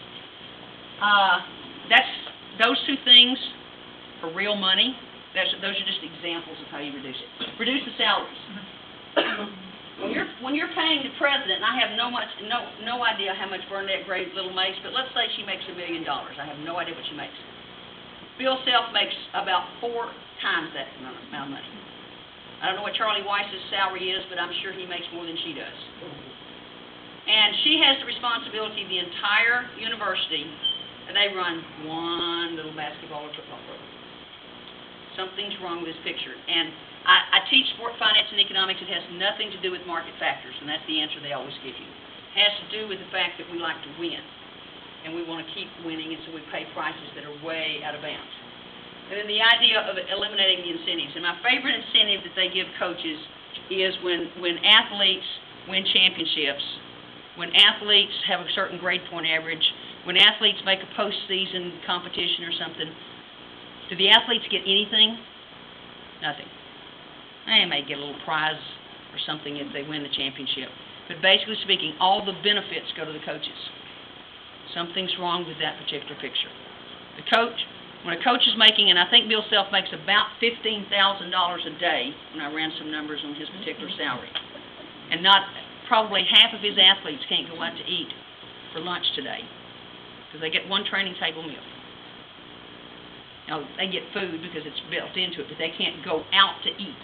Speaker 1: Those two things for real money. Those are just examples of how you reduce it. Reduce the salaries. When you're paying the president, and I have no idea how much Burnett Graves Little makes, but let's say she makes $1 million. I have no idea what she makes. Bill Self makes about 4 times that amount of money. I don't know what Charlie Weiss's salary is, but I'm sure he makes more than she does. And she has the responsibility of the entire university, and they run one little basketball or football program. Something's wrong with this picture. And I teach sport finance and economics. It has nothing to do with market factors, and that's the answer they always give you. It has to do with the fact that we like to win, and we want to keep winning, and so we pay prices that are way out of bounds. And then the idea of eliminating the incentives. And my favorite incentive that they give coaches is when athletes win championships, when athletes have a certain grade point average, when athletes make a postseason competition or something. Do the athletes get anything? Nothing. They may get a little prize or something if they win the championship. But basically speaking, all the benefits go to the coaches. Something's wrong with that particular picture. The coach, when a coach is making, and I think Bill Self makes about $15,000 a day, when I ran some numbers on his particular salary, and probably half of his athletes can't go out to eat for lunch today because they get one training table meal. Now, they get food because it's built into it, but they can't go out to eat.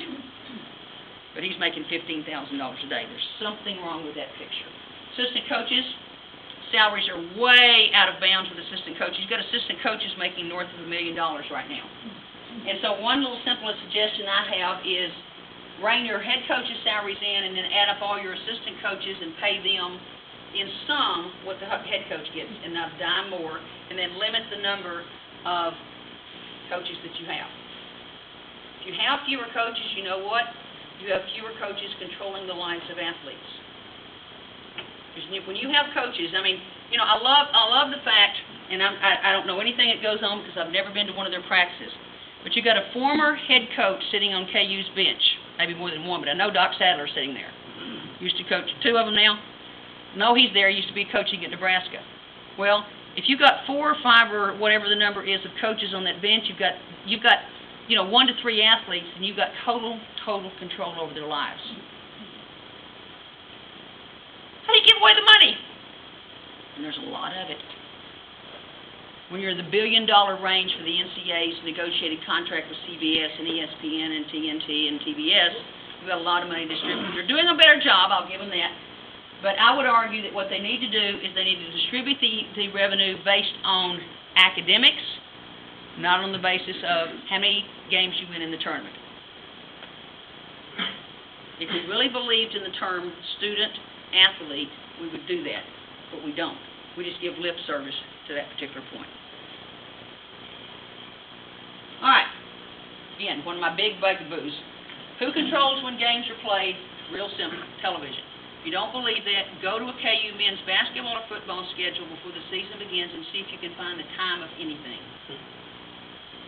Speaker 1: But he's making $15,000 a day. There's something wrong with that picture. Assistant coaches, salaries are way out of bounds with assistant coaches. You've got assistant coaches making north of $1 million right now. And so one little simple suggestion I have is rein your head coaches' salaries in and then add up all your assistant coaches and pay them in sum what the head coach gets, and not a dime more, and then limit the number of coaches that you have. If you have fewer coaches, you know what? You have fewer coaches controlling the lives of athletes. When you have coaches, I mean, you know, I love the fact, and I don't know anything that goes on because I've never been to one of their practices, but you got a former head coach sitting on KU's bench, maybe more than one, but I know Doc Sadler's sitting there. Used to coach 2 of them now. No, he's there. Used to be coaching at Nebraska. Well, if you've got 4 or 5 or whatever the number is of coaches on that bench, you've got 1 to 3 athletes, and you've got total control over their lives. How do you give away the money? And there's a lot of it. When you're in the billion-dollar range for the NCAA's negotiated contract with CBS and ESPN and TNT and TBS, you've got a lot of money distributed. They're doing a better job, I'll give them that. But I would argue that what they need to do is they need to distribute the revenue based on academics, not on the basis of how many games you win in the tournament. If we really believed in the term student-athlete, we would do that, but we don't. We just give lip service to that particular point. All right. Again, one of my big bugaboos. Who controls when games are played? Real simple. Television. If you don't believe that, go to a KU men's basketball or football schedule before the season begins and see if you can find the time of anything.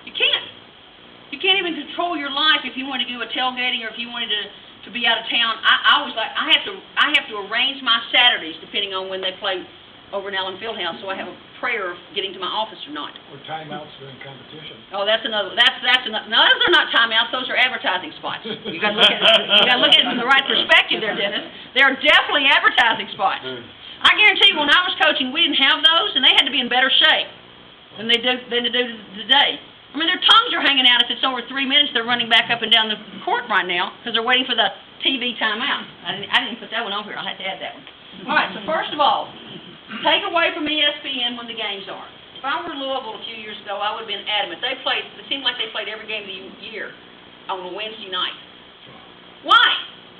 Speaker 1: You can't. You can't even control your life if you want to do a tailgating or if you wanted to be out of town. I was like, I have to arrange my Saturdays depending on when they play over in Allen Fieldhouse, so I have a prayer of getting to my office or not.
Speaker 5: Or timeouts during competition.
Speaker 1: Oh, that's another. That's another. No, those are not timeouts. Those are advertising spots. You got to look at it from the right perspective, there, Dennis. They're definitely advertising spots. I guarantee you, when I was coaching, we didn't have those, and they had to be in better shape than they do today. I mean, their tongues are hanging out. If it's over 3 minutes, they're running back up and down the court right now because they're waiting for the TV timeout. I didn't put that one over here. I'll have to add that one. All right. So first of all, take away from ESPN when the games are. If I were Louisville a few years ago, I would have been adamant. It seemed like they played every game of the year on a Wednesday night. Why?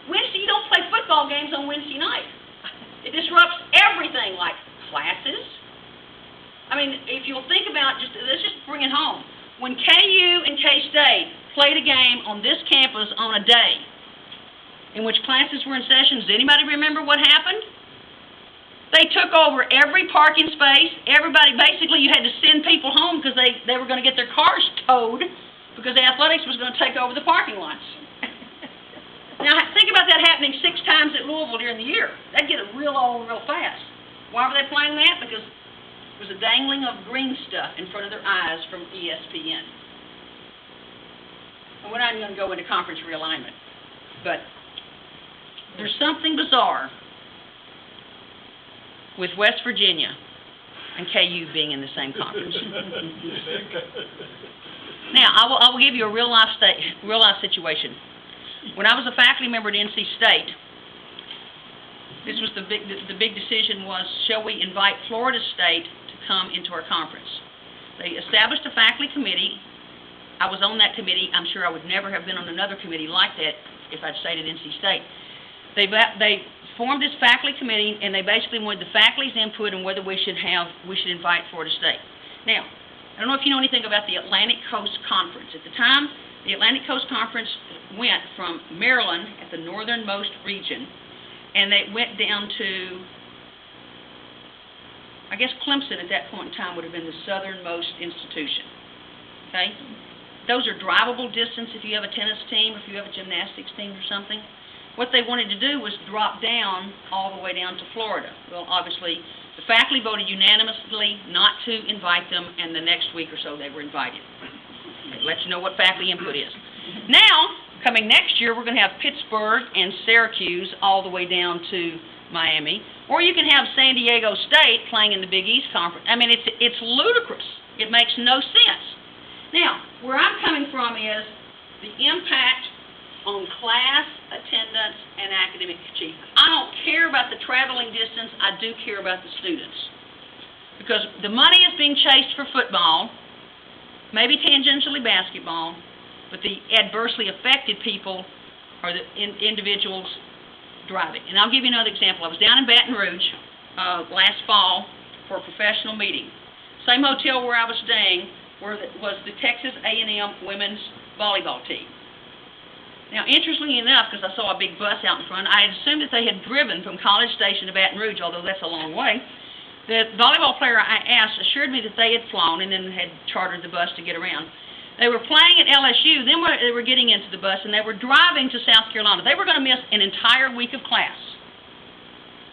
Speaker 1: You don't play football games on Wednesday night. It disrupts everything, like classes. I mean, if you'll think about, let's just bring it home. When KU and K-State played a game on this campus on a day in which classes were in session, does anybody remember what happened? They took over every parking space. Everybody, basically, you had to send people home because they were going to get their cars towed because athletics was going to take over the parking lots. Now, think about that happening 6 times at Louisville during the year. That'd get it real old real fast. Why were they playing that? Because it was a dangling of green stuff in front of their eyes from ESPN. And we're not even going to go into conference realignment. But there's something bizarre with West Virginia and KU being in the same conference. Now, I will give you a real life situation. When I was a faculty member at NC State, this was the big decision was, shall we invite Florida State to come into our conference? They established a faculty committee. I was on that committee. I'm sure I would never have been on another committee like that if I'd stayed at NC State. They formed this faculty committee, and they basically wanted the faculty's input on whether we should invite Florida State. Now, I don't know if you know anything about the Atlantic Coast Conference. At the time, the Atlantic Coast Conference went from Maryland at the northernmost region, and they went down to, I guess Clemson at that point in time would have been the southernmost institution. Okay? Those are drivable distance if you have a tennis team, or if you have a gymnastics team or something. What they wanted to do was drop down all the way down to Florida. Well, obviously, the faculty voted unanimously not to invite them, and the next week or so they were invited. It lets you know what faculty input is. Now, coming next year, we're going to have Pittsburgh and Syracuse all the way down to Miami. Or you can have San Diego State playing in the Big East Conference. I mean, it's ludicrous. It makes no sense. Now, where I'm coming from is the impact on class attendance and academic achievement. I don't care about the traveling distance. I do care about the students. Because the money is being chased for football, maybe tangentially basketball, but the adversely affected people are the individuals driving. And I'll give you another example. I was down in Baton Rouge last fall for a professional meeting. Same hotel where I was staying was the Texas A&M women's volleyball team. Now, interestingly enough, because I saw a big bus out in front, I had assumed that they had driven from College Station to Baton Rouge, although that's a long way. The volleyball player I asked assured me that they had flown and then had chartered the bus to get around. They were playing at LSU, then they were getting into the bus, and they were driving to South Carolina. They were going to miss an entire week of class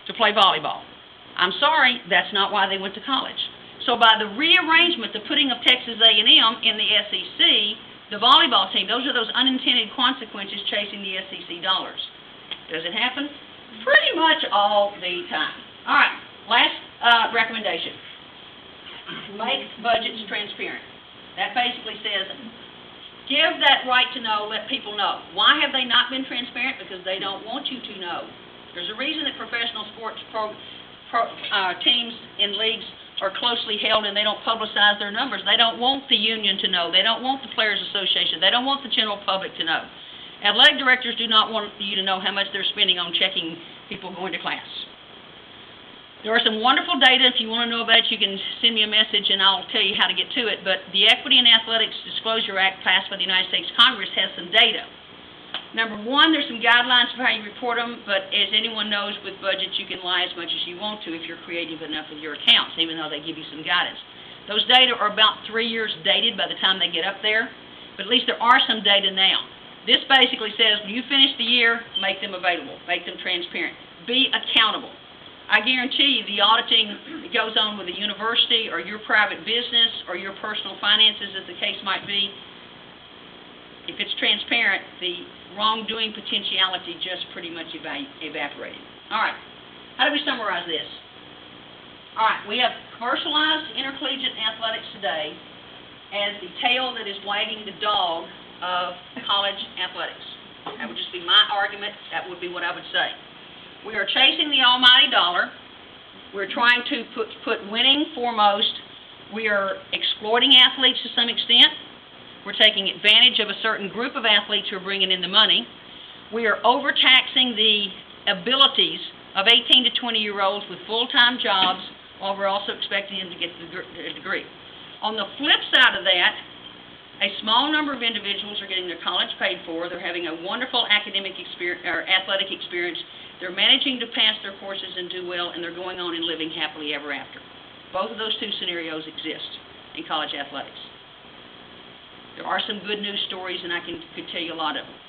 Speaker 1: to play volleyball. I'm sorry, that's not why they went to college. So by the rearrangement, the putting of Texas A&M in the SEC, The volleyball team, those are those unintended consequences chasing the SEC dollars. Does it happen? Pretty much all the time. All right, last recommendation. Make budgets transparent. That basically says, give that right to know, let people know. Why have they not been transparent? Because they don't want you to know. There's a reason that professional sports teams and leagues are closely held and they don't publicize their numbers. They don't want the union to know. They don't want the Players Association. They don't want the general public to know. Athletic directors do not want you to know how much they're spending on checking people going to class. There are some wonderful data. If you want to know about it, you can send me a message and I'll tell you how to get to it. But the Equity in Athletics Disclosure Act passed by the United States Congress has some data. Number one, there's some guidelines for how you report them, but as anyone knows, with budgets, you can lie as much as you want to if you're creative enough with your accounts, even though they give you some guidance. Those data are about 3 years dated by the time they get up there, but at least there are some data now. This basically says when you finish the year, make them available, make them transparent, be accountable. I guarantee you the auditing that goes on with a university or your private business or your personal finances, as the case might be, if it's transparent, the wrongdoing potentiality just pretty much evaporated. All right, how do we summarize this? All right, we have commercialized intercollegiate athletics today as the tail that is wagging the dog of college athletics. That would just be my argument. That would be what I would say. We are chasing the almighty dollar. We're trying to put winning foremost. We are exploiting athletes to some extent. We're taking advantage of a certain group of athletes who are bringing in the money. We are overtaxing the abilities of 18 to 20-year-olds with full-time jobs while we're also expecting them to get a degree. On the flip side of that, a small number of individuals are getting their college paid for. They're having a wonderful academic experience or athletic experience. They're managing to pass their courses and do well, and they're going on and living happily ever after. Both of those two scenarios exist in college athletics. There are some good news stories, and I could tell you a lot of them.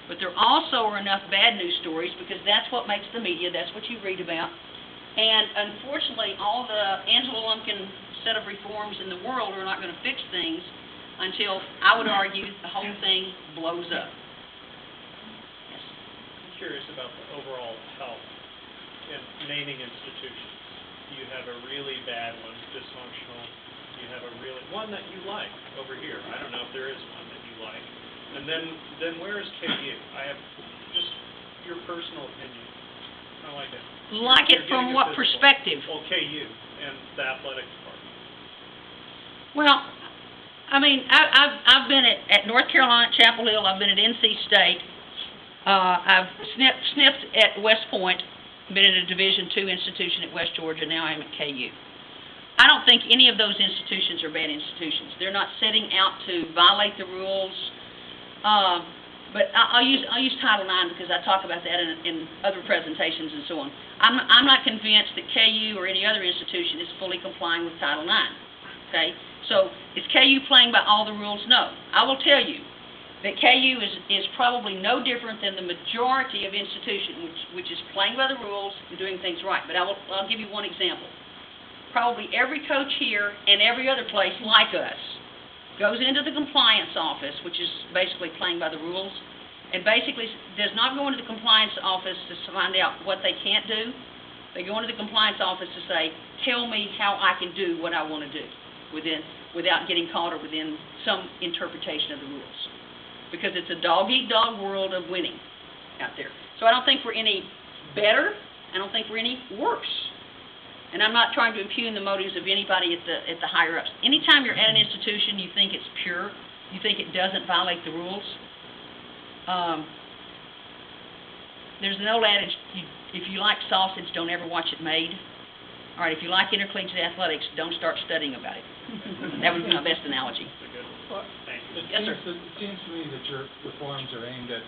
Speaker 1: But there also are enough bad news stories because that's what makes the media. That's what you read about. And unfortunately, all the Angela Lumpkin set of reforms in the world are not going to fix things until, I would argue, the whole thing blows up. Yes.
Speaker 4: I'm curious about the overall health in naming institutions. You have a really bad one, dysfunctional. You have a really one that you like over here. I don't know if there is one that you like. And then where is KU? I have just your personal opinion. I like it.
Speaker 1: Like it from what perspective?
Speaker 4: Well, KU and the athletic department.
Speaker 1: Well, I mean, I've been at North Carolina, Chapel Hill. I've been at NC State. I've sniffed at West Point. Been in a Division II institution at West Georgia. Now I'm at KU. I don't think any of those institutions are bad institutions. They're not setting out to violate the rules. But I'll use Title IX because I talk about that in other presentations and so on. I'm not convinced that KU or any other institution is fully complying with Title IX. Okay, so is KU playing by all the rules? No. I will tell you that KU is probably no different than the majority of institutions, which is playing by the rules and doing things right. But I'll give you one example. Probably every coach here and every other place like us goes into the compliance office, which is basically playing by the rules, and basically does not go into the compliance office to find out what they can't do. They go into the compliance office to say, tell me how I can do what I want to do without getting caught or within some interpretation of the rules. Because it's a dog-eat-dog world of winning out there. So I don't think we're any better. I don't think we're any worse. And I'm not trying to impugn the motives of anybody at the higher ups. Anytime you're at an institution, you think it's pure, you think it doesn't violate the rules. There's an old adage: if you like sausage, don't ever watch it made. All right, if you like intercollegiate athletics, don't start studying about it. That would be my best analogy.
Speaker 4: That's a good one.
Speaker 5: Well,
Speaker 4: Thank you.
Speaker 1: Yes, sir.
Speaker 5: It seems to me that your reforms are aimed at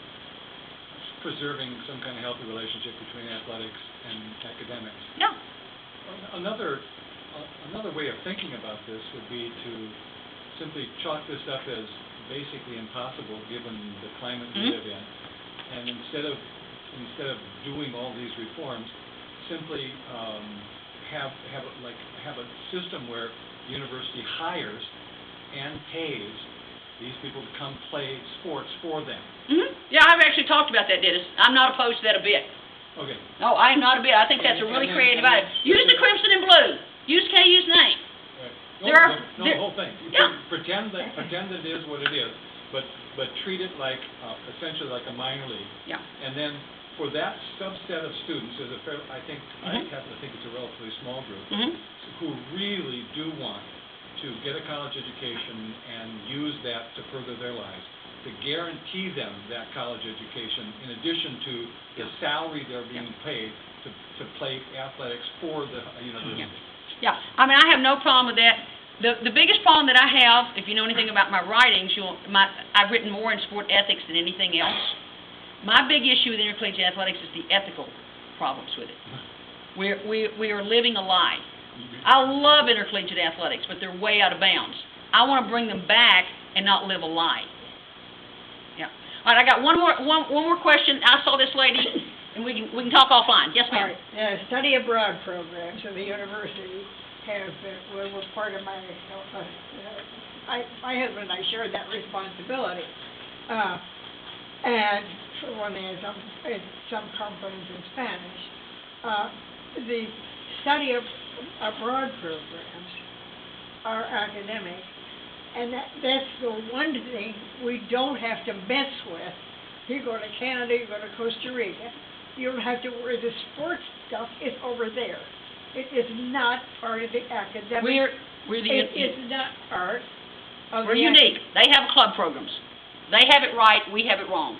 Speaker 5: preserving some kind of healthy relationship between athletics and academics.
Speaker 1: No.
Speaker 5: Another way of thinking about this would be to simply chalk this up as basically impossible given the climate we live in, and instead of doing all these reforms, simply have a system where the university hires and pays these people to come play sports for them.
Speaker 1: Yeah, I've actually talked about that, Dennis. I'm not opposed to that a bit.
Speaker 5: Okay.
Speaker 1: No, I am not a bit. I think that's a really creative idea. Use the crimson and blue. Use KU's name.
Speaker 5: Right.
Speaker 1: There are-
Speaker 5: No,
Speaker 1: there-
Speaker 5: the whole thing. You
Speaker 1: Yeah.
Speaker 5: Pretend that it is what it is, but treat it like, essentially like a minor league.
Speaker 1: Yeah.
Speaker 5: And then for that subset of students, there's a fair, I
Speaker 1: Mhm.
Speaker 5: happen to think it's a relatively small group,
Speaker 1: Mhm.
Speaker 5: who really do want to get a college education and use that to further their lives, to guarantee them that college education, in addition to the salary they're being paid to play athletics for the university.
Speaker 1: Yeah, I mean, I have no problem with that. The biggest problem that I have, if you know anything about my writings, I've written more in sport ethics than anything else. My big issue with intercollegiate athletics is the ethical problems with it. We are living a lie. I love intercollegiate athletics, but they're way out of bounds. I want to bring them back and not live a lie. Yeah. All right, I got one more question. I saw this lady, and we can talk offline. Yes,
Speaker 2: All
Speaker 1: ma'am.
Speaker 2: right, study abroad programs at the university were part of my, my husband and I shared that responsibility. And for one thing, in some companies in Spanish, the study of abroad programs are academic, and that's the one thing we don't have to mess with. You go to Canada, you go to Costa Rica, you don't have to worry. The sports stuff is over there. It is not part of the academic.
Speaker 1: We're
Speaker 2: It is not part of
Speaker 1: We're
Speaker 2: the
Speaker 1: unique. They have club programs. They have it right, we have it wrong.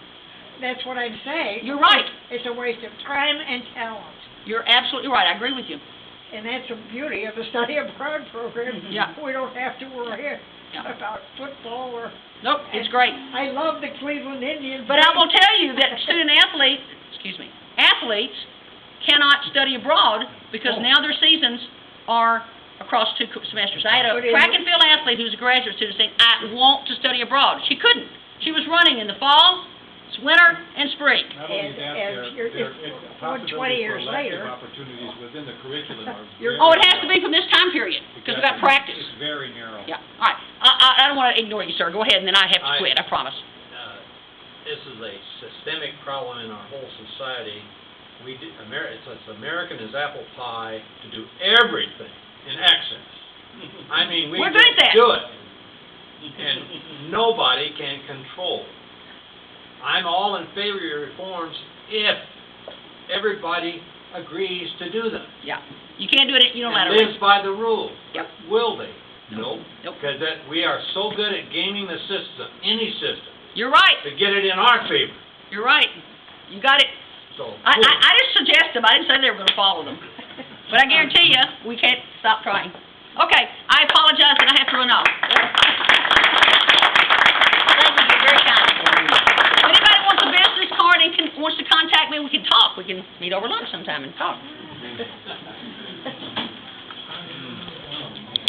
Speaker 2: That's what I'm saying.
Speaker 1: You're right.
Speaker 2: It's a waste of time and talent.
Speaker 1: You're absolutely right. I agree with you.
Speaker 2: And that's the beauty of the study abroad program.
Speaker 1: Yeah.
Speaker 2: We don't have to worry
Speaker 1: Yeah.
Speaker 2: about football or...
Speaker 1: Nope, it's great.
Speaker 2: I love the Cleveland Indians.
Speaker 1: But I will tell you that athletes cannot study abroad because now their seasons are across 2 semesters. I had a track and field athlete who's a graduate student saying, I want to study abroad. She couldn't. She was running in the fall, winter, and spring.
Speaker 5: Not only that, possibilities
Speaker 2: 20 years
Speaker 5: for elective
Speaker 2: later.
Speaker 5: opportunities within the curriculum are
Speaker 1: Oh, it has to be from this time period because we've got practice.
Speaker 5: It's very narrow.
Speaker 1: Yeah, all right. I don't want to ignore you, sir. Go ahead, and then I have to quit, I promise.
Speaker 6: This is a systemic problem in our whole society. It's American as apple pie to do everything in excess. I mean, we
Speaker 1: We're good at that.
Speaker 6: do it, and nobody can control it. I'm all in favor of your reforms if everybody agrees to do them.
Speaker 1: Yeah. You can't do it
Speaker 6: And
Speaker 1: unilaterally.
Speaker 6: lives by the rules.
Speaker 1: Yep.
Speaker 6: Will they? No.
Speaker 1: Nope.
Speaker 6: Because we are so good at gaming the system, any system,
Speaker 1: You're right.
Speaker 6: to get it in our favor.
Speaker 1: You're right. You got it.
Speaker 6: So,
Speaker 1: I just suggest them. I didn't say they were going to follow them. But I guarantee you, we can't stop trying. Okay, I apologize that I have to run off. Thank you, you're very kind. If anybody wants a business card and wants to contact me, we can talk. We can meet over lunch sometime and talk.